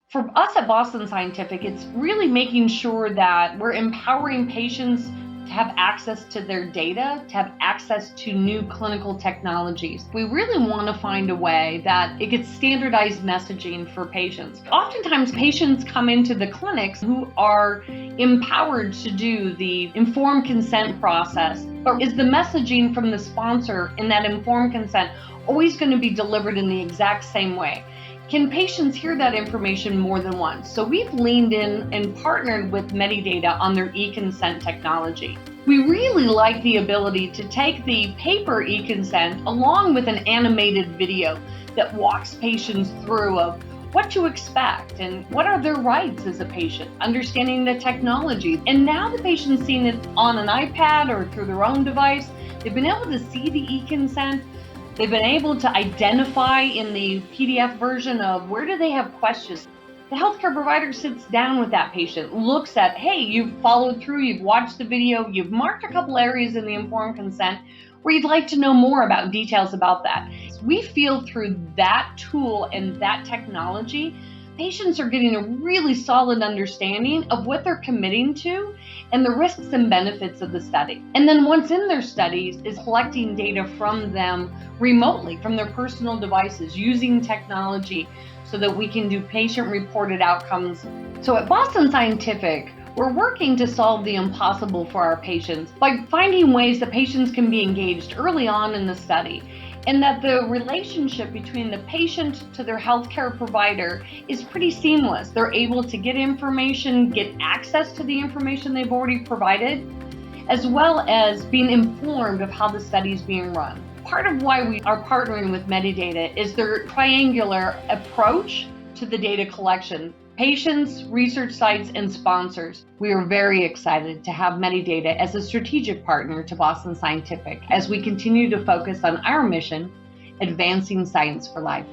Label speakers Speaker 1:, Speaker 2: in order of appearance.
Speaker 1: For us at Boston Scientific, it's really making sure that we're empowering patients to have access to their data, to have access to new clinical technologies. We really want to find a way that it gets standardized messaging for patients. Oftentimes, patients come into the clinics who are empowered to do the informed consent process, but is the messaging from the sponsor in that informed consent always going to be delivered in the exact same way? Can patients hear that information more than once? So we've leaned in and partnered with Medidata on their eConsent technology. We really like the ability to take the paper eConsent along with an animated video that walks patients through of what to expect and what are their rights as a patient, understanding the technology. And now the patient's seen it on an iPad or through their own device. They've been able to see the eConsent. They've been able to identify in the PDF version of where do they have questions. The healthcare provider sits down with that patient, looks at, hey, you've followed through, you've watched the video, you've marked a couple areas in the informed consent where you'd like to know more about details about that. We feel through that tool and that technology, patients are getting a really solid understanding of what they're committing to and the risks and benefits of the study. And then once in their studies is collecting data from them remotely, from their personal devices, using technology so that we can do patient-reported outcomes. So at Boston Scientific, we're working to solve the impossible for our patients by finding ways that patients can be engaged early on in the study, and that the relationship between the patient to their healthcare provider is pretty seamless. They're able to get information, get access to the information they've already provided, as well as being informed of how the study is being run. Part of why we are partnering with Medidata is their triangular approach to the data collection. Patients, research sites, and sponsors. We are very excited to have Medidata as a strategic partner to Boston Scientific as we continue to focus on our mission, advancing science for life.